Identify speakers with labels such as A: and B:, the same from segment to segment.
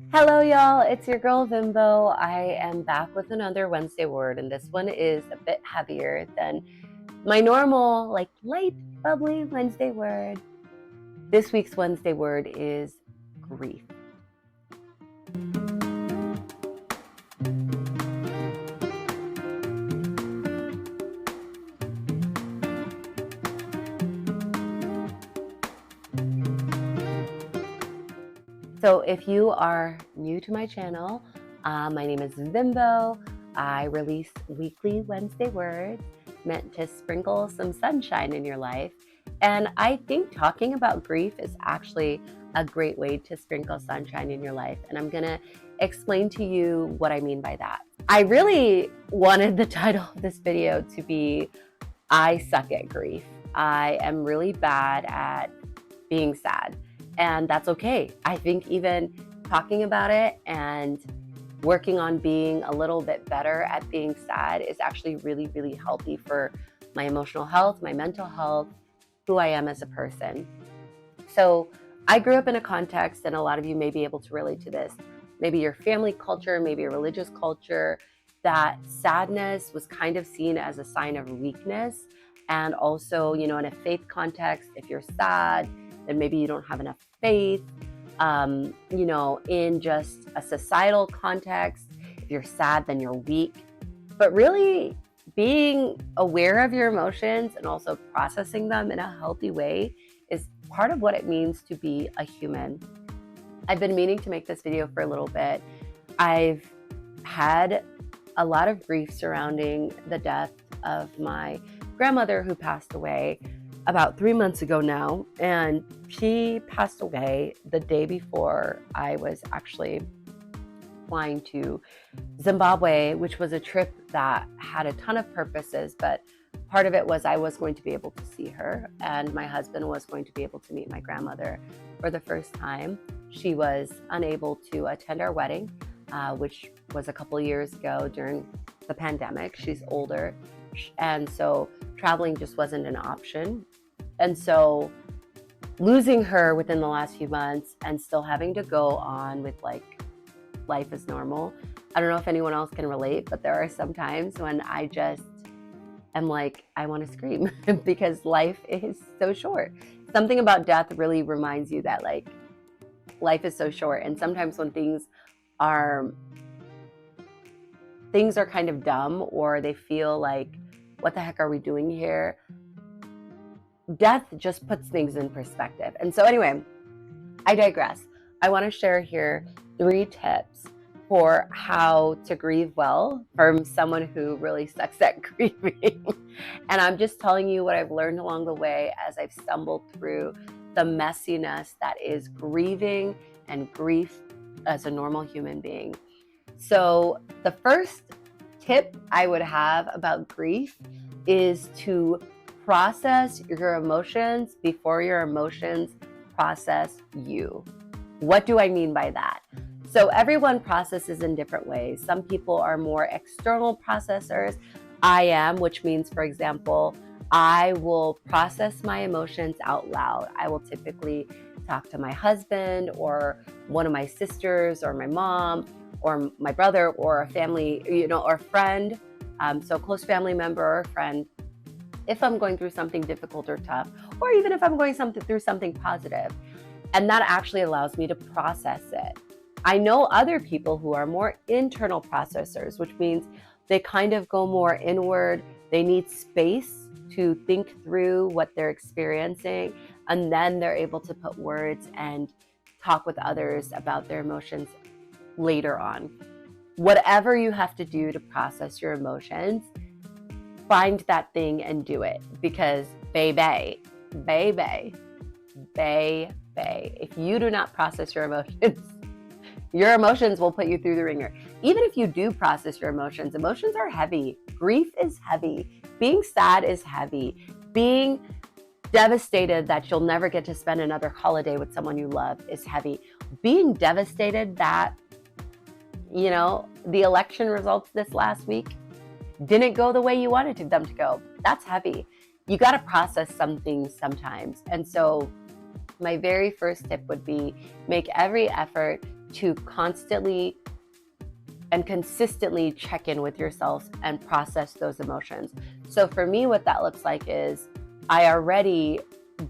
A: Hello, y'all. It's your girl Bimbo. I am back with another Wednesday word, and this one is a bit heavier than my normal, light, bubbly Wednesday word. This week's Wednesday word is grief. So, if you are new to my channel, my name is Bimbo. I release weekly Wednesday words meant to sprinkle some sunshine in your life. And I think talking about grief is actually a great way to sprinkle sunshine in your life. And I'm going to explain to you what I mean by that. I really wanted the title of this video to be I Suck at Grief. I am really bad at being sad, and that's okay. I think even talking about it and working on being a little bit better at being sad is actually really, really healthy for my emotional health, my mental health, who I am as a person. So I grew up in a context, and a lot of you may be able to relate to this, maybe your family culture, maybe a religious culture, that sadness was kind of seen as a sign of weakness. And also, in a faith context, if you're sad, then maybe you don't have enough faith. In just a societal context, if you're sad, then you're weak. But really, being aware of your emotions and also processing them in a healthy way is part of what it means to be a human. I've been meaning to make this video for a little bit. I've had a lot of grief surrounding the death of my grandmother, who passed away about 3 months ago now. And she passed away the day before I was actually flying to Zimbabwe, which was a trip that had a ton of purposes, but part of it was I was going to be able to see her, and my husband was going to be able to meet my grandmother for the first time. She was unable to attend our wedding, which was a couple years ago during the pandemic. She's older, and so traveling just wasn't an option. And so losing her within the last few months and still having to go on with life as normal. I don't know if anyone else can relate, but there are some times when I just am like, I want to scream because life is so short. Something about death really reminds you that life is so short. And sometimes when things are kind of dumb, or they feel like, what the heck are we doing here? Death just puts things in perspective. And so anyway, I digress. I want to share here 3 tips for how to grieve well from someone who really sucks at grieving. And I'm just telling you what I've learned along the way as I've stumbled through the messiness that is grieving and grief as a normal human being. So the first tip I would have about grief is to process your emotions before your emotions process you. What do I mean by that? So everyone processes in different ways. Some people are more external processors. I am, which means, for example, I will process my emotions out loud. I will typically talk to my husband or one of my sisters or my mom or my brother or a family, or a friend, so a close family member or a friend, if I'm going through something difficult or tough, or even if I'm going through something positive. And that actually allows me to process it. I know other people who are more internal processors, which means they kind of go more inward. They need space to think through what they're experiencing, and then they're able to put words and talk with others about their emotions later on. Whatever you have to do to process your emotions, find that thing and do it, because baby, if you do not process your emotions will put you through the ringer. Even if you do process your emotions are heavy. Grief is heavy. Being sad is heavy. Being devastated that you'll never get to spend another holiday with someone you love is heavy. Being devastated that, the election results this last week didn't go the way you wanted them to go, that's heavy. You got to process some things sometimes. And so my very first tip would be make every effort to constantly and consistently check in with yourself and process those emotions. So for me, what that looks like is I already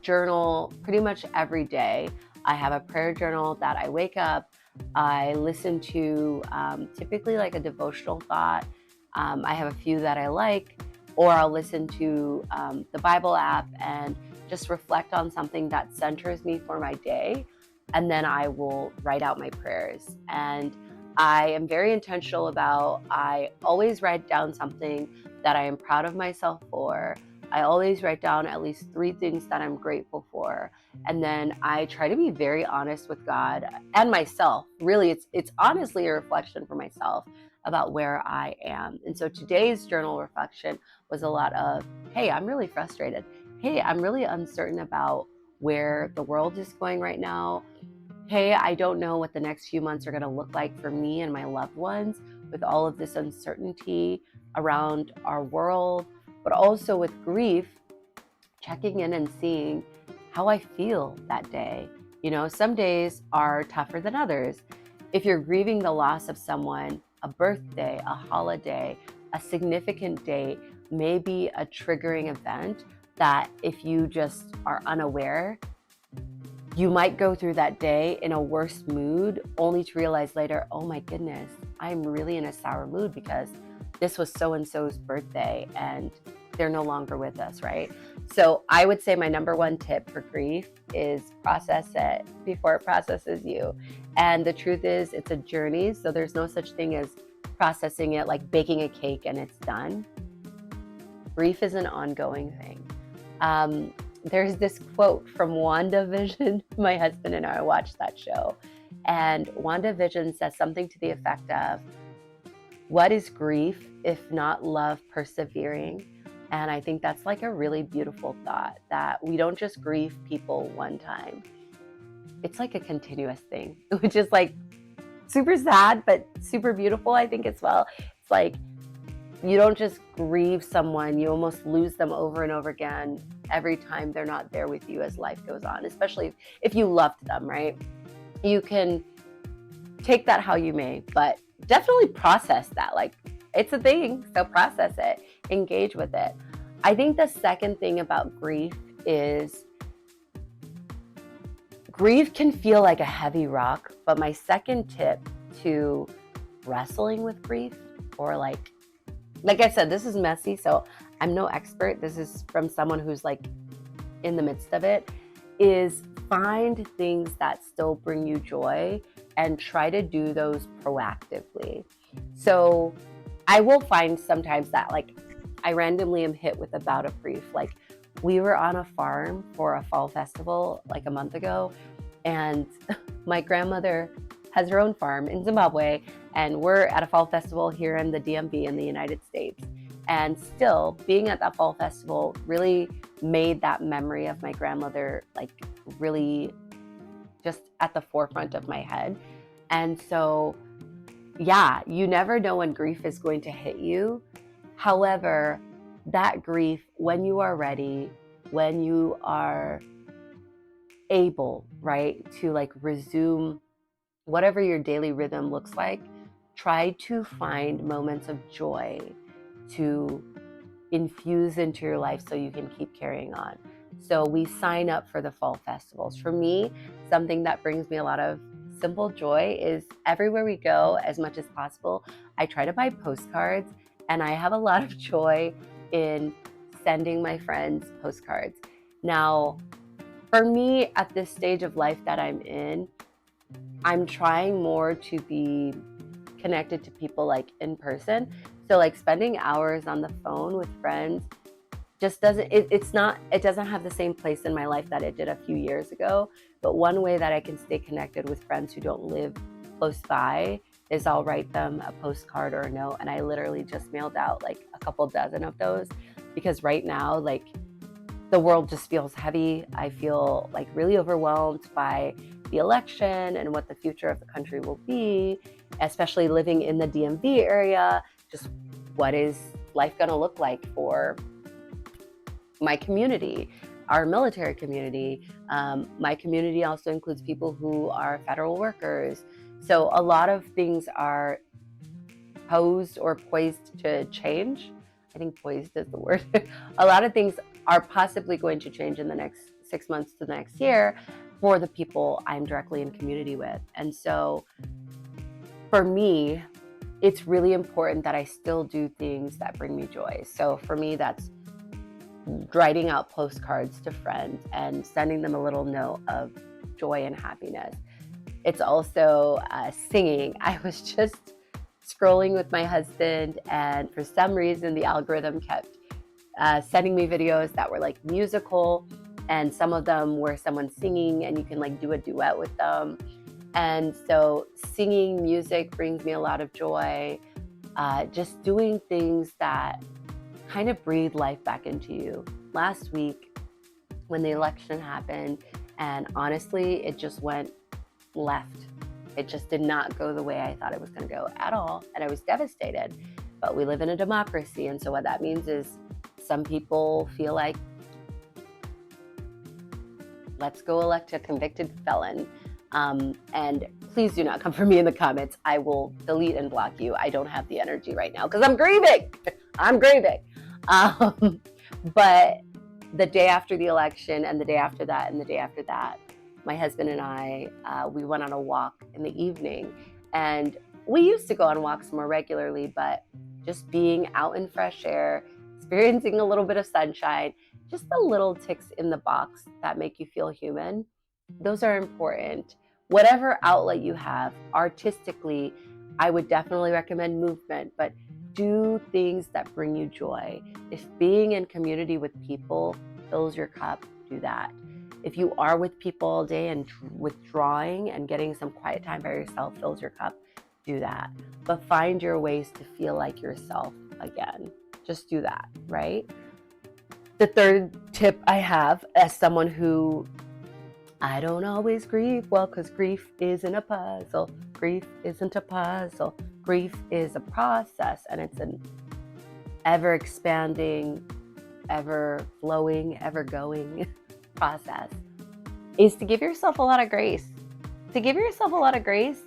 A: journal pretty much every day. I have a prayer journal that I wake up, I listen to typically like a devotional thought. I have a few that I like, or I'll listen to the Bible app and just reflect on something that centers me for my day. And then I will write out my prayers. And I am very intentional about, I always write down something that I am proud of myself for. I always write down at least 3 things that I'm grateful for. And then I try to be very honest with God and myself. Really, it's honestly a reflection for myself about where I am. And so today's journal reflection was a lot of, hey, I'm really frustrated. Hey, I'm really uncertain about where the world is going right now. Hey, I don't know what the next few months are going to look like for me and my loved ones with all of this uncertainty around our world, but also with grief, checking in and seeing how I feel that day. You know, some days are tougher than others. If you're grieving the loss of someone, a birthday, a holiday, a significant date, maybe a triggering event that if you just are unaware, you might go through that day in a worse mood, only to realize later, oh my goodness, I'm really in a sour mood because this was so-and-so's birthday and they're no longer with us, right? So I would say my number one tip for grief is process it before it processes you. And the truth is, it's a journey. So there's no such thing as processing it like baking a cake and it's done. Grief is an ongoing thing. There's this quote from WandaVision. My husband and I watched that show. And WandaVision says something to the effect of, what is grief if not love persevering? And I think that's like a really beautiful thought, that we don't just grieve people one time. It's like a continuous thing, which is like super sad, but super beautiful, I think, as well. It's like you don't just grieve someone, you almost lose them over and over again every time they're not there with you as life goes on, especially if you loved them, right? You can take that how you may, but definitely process that. Like, it's a thing, so process it, engage with it. I think the second thing about grief is grief can feel like a heavy rock, but my second tip to wrestling with grief, or like I said, this is messy, so I'm no expert. This is from someone who's like in the midst of it, is find things that still bring you joy and try to do those proactively. So I will find sometimes that like I randomly am hit with a bout of grief. Like, we were on a farm for a fall festival like a month ago, and my grandmother has her own farm in Zimbabwe, and we're at a fall festival here in the DMV in the United States. And still, being at that fall festival really made that memory of my grandmother like really just at the forefront of my head. And so, yeah, you never know when grief is going to hit you. However, that grief, when you are ready, when you are able, right, to like resume whatever your daily rhythm looks like, try to find moments of joy to infuse into your life so you can keep carrying on. So we sign up for the fall festivals. For me, something that brings me a lot of simple joy is everywhere we go, as much as possible, I try to buy postcards, and I have a lot of joy in sending my friends postcards. Now, for me, at this stage of life that I'm in, I'm trying more to be connected to people like in person. So like spending hours on the phone with friends just doesn't, it doesn't have the same place in my life that it did a few years ago. But one way that I can stay connected with friends who don't live close by is I'll write them a postcard or a note. And I literally just mailed out like a couple dozen of those, because right now, like, the world just feels heavy. I feel like really overwhelmed by the election and what the future of the country will be, especially living in the DMV area. Just what is life going to look like for my community, our military community? My community also includes people who are federal workers, So a lot of things are posed or poised to change. I think poised is the word. A lot of things are possibly going to change in the next 6 months to the next year for the people I'm directly in community with. And so for me, it's really important that I still do things that bring me joy. So for me, that's writing out postcards to friends and sending them a little note of joy and happiness. It's also singing. I was just scrolling with my husband, and for some reason, the algorithm kept sending me videos that were like musical, and some of them were someone singing, and you can like do a duet with them. And so, singing music brings me a lot of joy. Just doing things that kind of breathe life back into you. Last week, when the election happened, and honestly, it just went left. It just did not go the way I thought it was going to go at all, and I was devastated. But we live in a democracy, and so what that means is some people feel like, let's go elect a convicted felon. And please do not come for me in the comments. I will delete and block you. I don't have the energy right now because I'm grieving. I'm grieving. But the day after the election, and the day after that, and the day after that, my husband and I, we went on a walk in the evening. And we used to go on walks more regularly, but just being out in fresh air, experiencing a little bit of sunshine, just the little ticks in the box that make you feel human, those are important. Whatever outlet you have, artistically, I would definitely recommend movement, but do things that bring you joy. If being in community with people fills your cup, do that. If you are with people all day and withdrawing and getting some quiet time by yourself fills your cup, do that. But find your ways to feel like yourself again. Just do that, right? The third tip I have, as someone who I don't always grieve well, because grief isn't a puzzle. Grief isn't a puzzle. Grief is a process, and it's an ever-expanding, ever-flowing, ever-going process, is to give yourself a lot of grace. To give yourself a lot of grace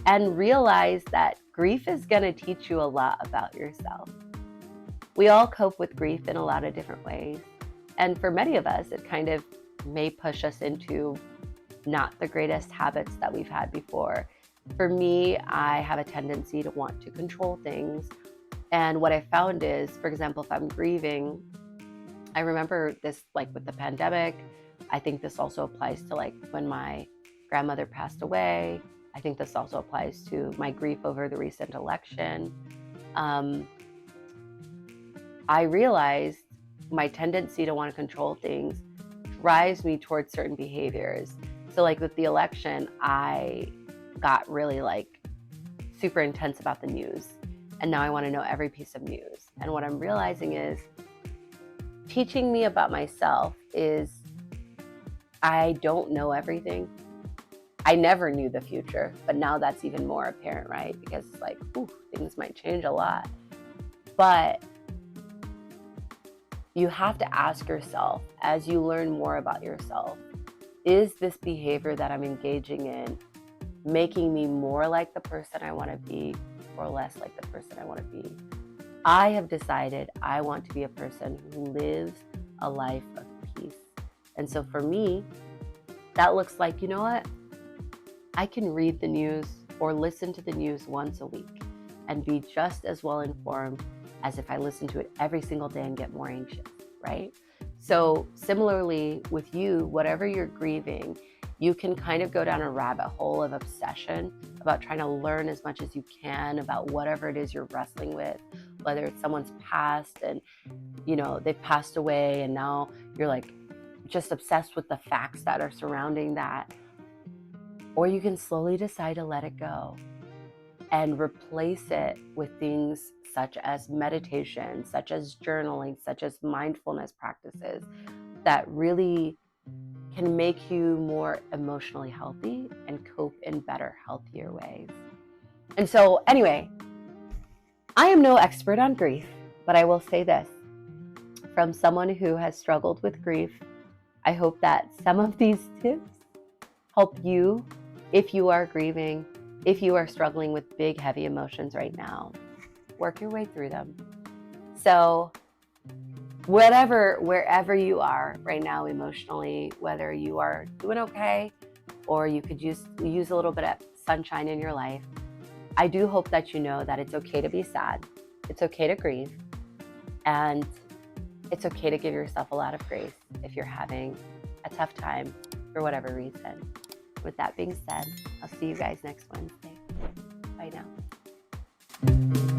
A: and realize that grief is going to teach you a lot about yourself. We all cope with grief in a lot of different ways. And for many of us, it kind of may push us into not the greatest habits that we've had before. For me, I have a tendency to want to control things. And what I found is, for example, if I'm grieving, I remember this like with the pandemic. I think this also applies to like when my grandmother passed away. I think this also applies to my grief over the recent election. I realized my tendency to want to control things drives me towards certain behaviors. So like with the election, I got really like super intense about the news. And now I want to know every piece of news. And what I'm realizing is teaching me about myself is I don't know everything. I never knew the future, but now that's even more apparent, right? Because it's like, ooh, things might change a lot. But you have to ask yourself, as you learn more about yourself, is this behavior that I'm engaging in making me more like the person I want to be or less like the person I want to be? I have decided I want to be a person who lives a life of peace. And so for me, that looks like, you know what? I can read the news or listen to the news once a week and be just as well informed as if I listen to it every single day and get more anxious, right? So similarly with you, whatever you're grieving, you can kind of go down a rabbit hole of obsession about trying to learn as much as you can about whatever it is you're wrestling with, whether it's someone's past and, you know, they've passed away and now you're like just obsessed with the facts that are surrounding that. Or you can slowly decide to let it go and replace it with things such as meditation, such as journaling, such as mindfulness practices that really can make you more emotionally healthy and cope in better, healthier ways. And so anyway, I am no expert on grief, but I will say this. From someone who has struggled with grief, I hope that some of these tips help you if you are grieving If you are struggling with big, heavy emotions right now, work your way through them. So wherever you are right now emotionally, whether you are doing okay or you could use a little bit of sunshine in your life, I do hope that you know that it's okay to be sad. It's okay to grieve. And it's okay to give yourself a lot of grace if you're having a tough time for whatever reason. With that being said, I'll see you guys next Wednesday. Bye now.